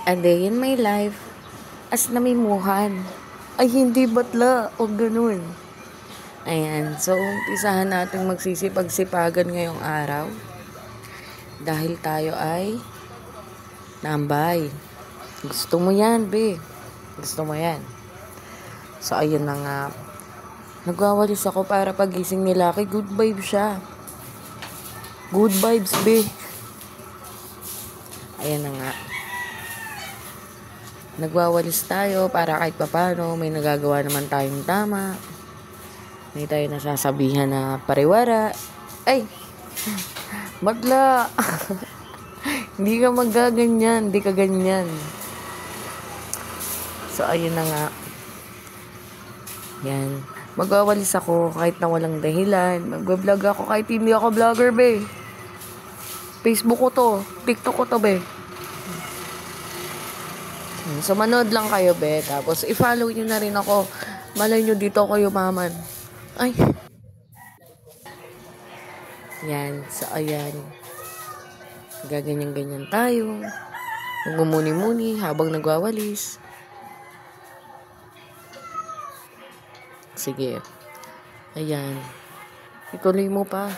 A day in my life as namimuhan. Ay, hindi batla. O ganun. Ayan. So, umpisahan natin magsisipag-sipagan ngayong araw. Dahil tayo ay tambay. Gusto mo yan, be. Gusto mo yan. So, ayun na nga. Nagwawalis ako para pagising ni Lucky. Good vibes siya. Good vibes, be. Ayan na nga. Nagwawalis tayo para kahit papano may nagagawa naman tayong tama. May tayo nasasabihan na pariwara. Ay! Madla! Hindi ka magaganyan. Hindi ka ganyan. So, ayun na nga. Yan. Magwawalis ako kahit na walang dahilan. Mag-vlog ako kahit hindi ako vlogger, be. Facebook ko to. TikTok ko to, be. So, manood lang kayo, be. Tapos, i-follow nyo na rin ako. Malay nyo dito ako yumaman. Ay. Yan. So, ayan. Gaganyan-ganyan tayo. Nagmumuni-muni habang nagwawalis. Sige. Ayan. Ituloy mo pa.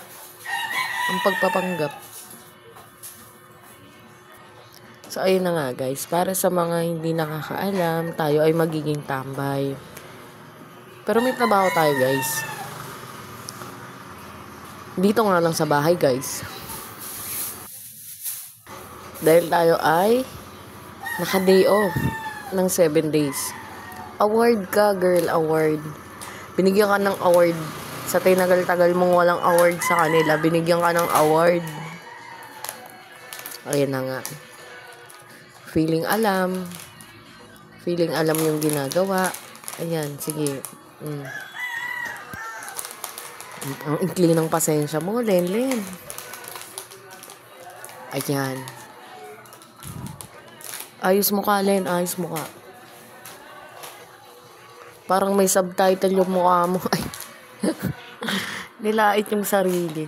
Ang pagpapanggap. So, ayun na nga guys. Para sa mga hindi nakakaalam, tayo ay magiging tambay. Pero may trabaho tayo guys. Dito nga lang sa bahay guys. Dahil tayo ay naka-day off ng 7 days. Award ka, girl. Award. Binigyan ka ng award. Sa tinagal-tagal mong walang award sa kanila, binigyan ka ng award. Ayun na nga. Feeling alam yung ginagawa. Ayan, sige. Ang ikli ng pasensya mo, Lenlen. Ayan. Ayos mo ka, Len. Ayos mo ka. Parang may subtitle yung mukha mo. Nilait yung sarili.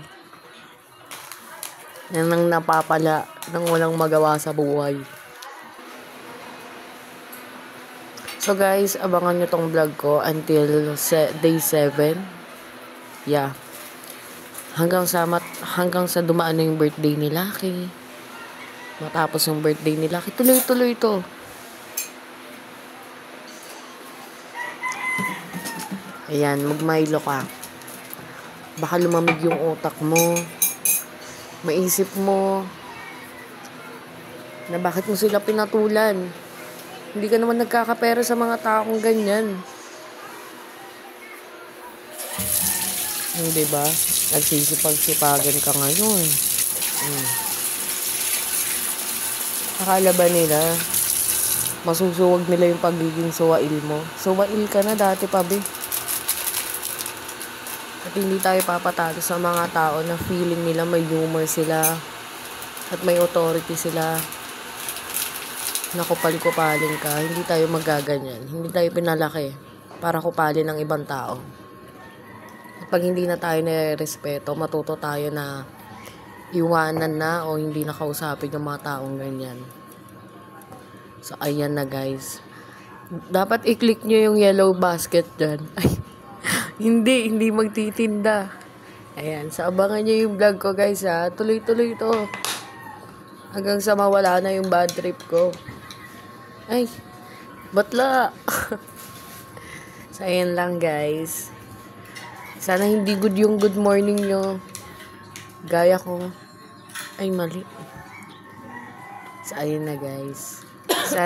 Yan ang napapala ng walang magawa sa buhay. So guys, abangan nyo tong vlog ko until day 7. Yeah. Hanggang sa dumaan na yung birthday ni Lucky. Matapos yung birthday ni Lucky, tuloy-tuloy ito. Ayan, mag-Milo ka. Baka lumamig yung utak mo. Maisip mo na bakit mo sila pinatulan. Hindi ka naman nagkakapera sa mga taong ganyan. Hindi ba? Nagsisipag-sipagan ka ngayon. Akala ba nila masusuwag nila yung pagiging suwail mo? Suwail ka na dati pa, be. At hindi tayo papatalo sa mga tao na feeling nila may humor sila at may authority sila. Nakupal-kupalin ka, hindi tayo magaganyan. Hindi tayo pinalaki para kupalin ng ibang tao. At pag hindi na tayo nire-respeto, matuto tayo na iwanan na o hindi na kausapin yung mga taong ganyan. So, ayan na guys. Dapat i-click nyo yung yellow basket dyan. Ay, hindi magtitinda. Ayan, so abangan nyo yung vlog ko guys ha. Tuloy-tuloy ito. Hanggang sa mawala na yung bad trip ko. Ay, batla. So, ayan lang guys. Sana hindi good yung good morning nyo. Gaya ko. Ay, mali. So, ayun na guys. Sana